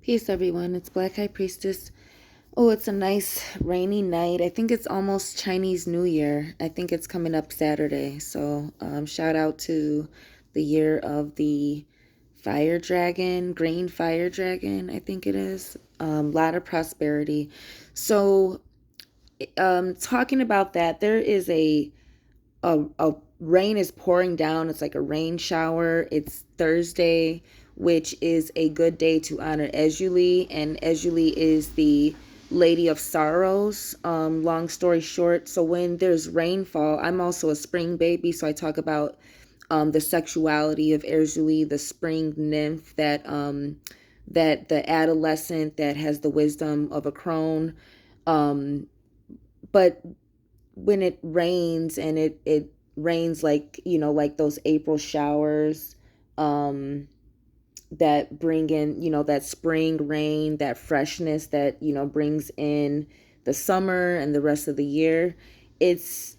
Peace, everyone. It's Black High Priestess. Oh, it's a nice rainy night. I think it's almost Chinese New Year. I think it's coming up Saturday. So, shout out to the year of the fire dragon, green fire dragon, I think it is. Lot of prosperity. So, talking about that, there is a rain is pouring down. It's like a rain shower. It's Thursday, which is a good day to honor Ejuli, and Ejuli is the Lady of Sorrows. Long story short, so when there's rainfall, I'm also a spring baby, so I talk about the sexuality of Ejuli, the spring nymph that the adolescent that has the wisdom of a crone. Um, but when it rains and it rains like like those April showers, um that bring in that spring rain, that freshness that brings in the summer and the rest of the year. It's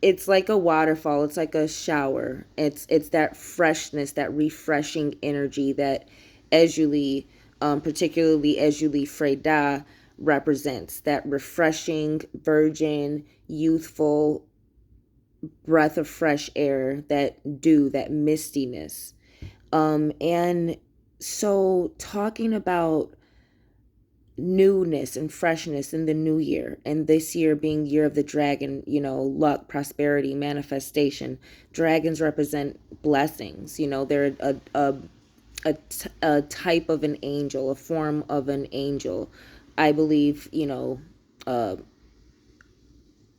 it's like a waterfall, it's like a shower. It's that freshness, that refreshing energy that Ejuli, particularly Ejuli Freda, represents, that refreshing, virgin, youthful breath of fresh air, that dew, that mistiness. And so talking about newness and freshness in the new year, and this year being year of the dragon, luck, prosperity, manifestation. Dragons represent blessings. They're a type of an angel, a form of an angel. I believe, uh,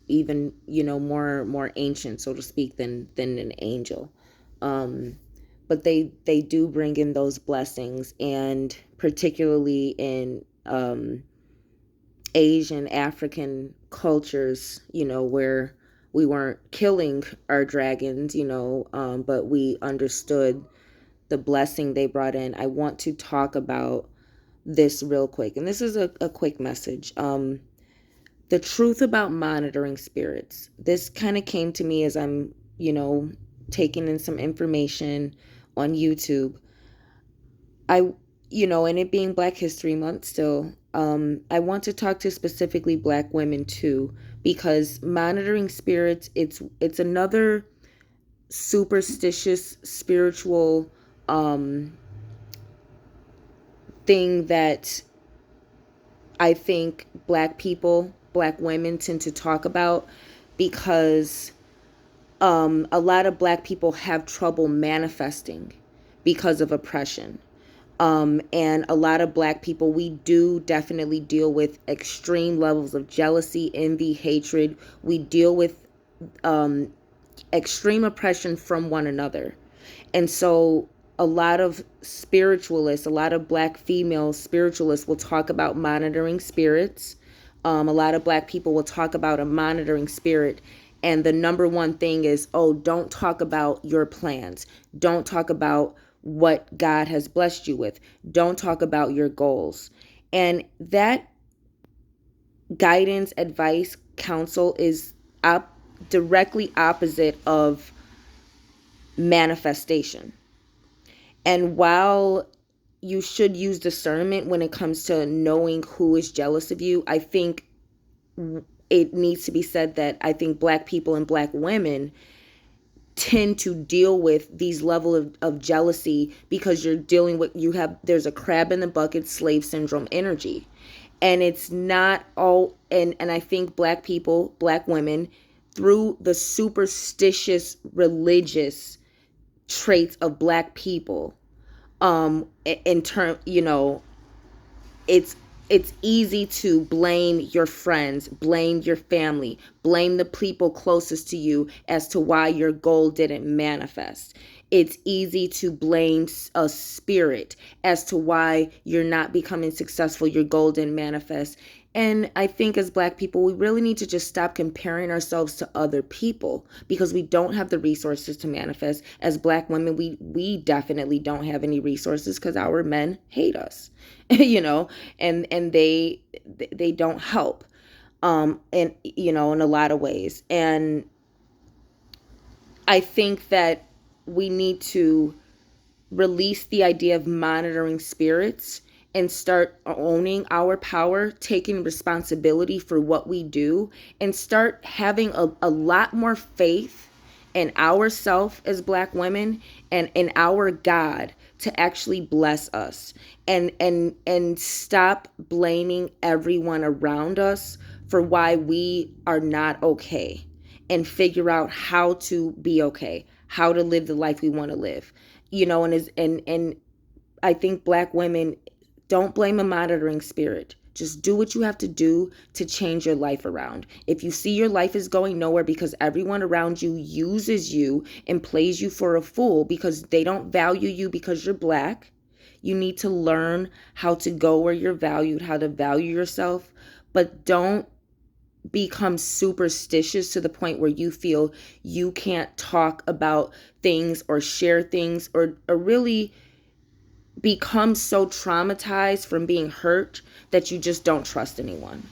even more ancient, so to speak, than an angel. um but they do bring in those blessings, and particularly in Asian, African cultures, where we weren't killing our dragons, but we understood the blessing they brought in. I want to talk about this real quick, and this is a quick message. The truth about monitoring spirits. This kind of came to me as I'm, taking in some information on YouTube. I, and it being Black History Month still, I want to talk to specifically Black women too, because monitoring spirits, it's another superstitious spiritual thing that I think Black people, Black women tend to talk about, because a lot of Black people have trouble manifesting because of oppression. And a lot of Black people, we do definitely deal with extreme levels of jealousy, envy, hatred. We deal with um, extreme oppression from one another. And so a lot of spiritualists, a lot of Black female spiritualists will talk about monitoring spirits. A lot of Black people will talk about a monitoring spirit. And the number one thing is, oh, don't talk about your plans. Don't talk about what God has blessed you with. Don't talk about your goals. And that guidance, advice, counsel is directly opposite of manifestation. And while you should use discernment when it comes to knowing who is jealous of you, I think it needs to be said that I think Black people and Black women tend to deal with these level of jealousy, because you're dealing with, there's a crab in the bucket, slave syndrome energy. And it's not all, and I think Black people, Black women, through the superstitious religious traits of Black people, in term, it's it's easy to blame your friends, blame your family, blame the people closest to you as to why your goal didn't manifest. It's easy to blame a spirit as to why you're not becoming successful, your goal didn't manifest. And I think as Black people, we really need to just stop comparing ourselves to other people, because we don't have the resources to manifest. As Black women, we definitely don't have any resources, because our men hate us, and they don't help, and in a lot of ways. And I think that we need to release the idea of monitoring spirits and start owning our power, taking responsibility for what we do, and start having a lot more faith in ourself as Black women and in our God to actually bless us, and stop blaming everyone around us for why we are not okay, and figure out how to be okay, how to live the life we want to live. And I think Black women, don't blame a monitoring spirit. Just do what you have to do to change your life around. If you see your life is going nowhere because everyone around you uses you and plays you for a fool because they don't value you because you're Black, you need to learn how to go where you're valued, how to value yourself, but don't become superstitious to the point where you feel you can't talk about things or share things, or really become so traumatized from being hurt that you just don't trust anyone.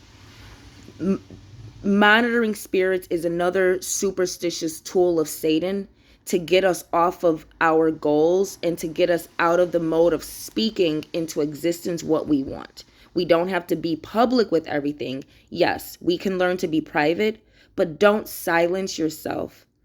Monitoring spirits is another superstitious tool of Satan to get us off of our goals and to get us out of the mode of speaking into existence what we want. We don't have to be public with everything. Yes, we can learn to be private, but don't silence yourself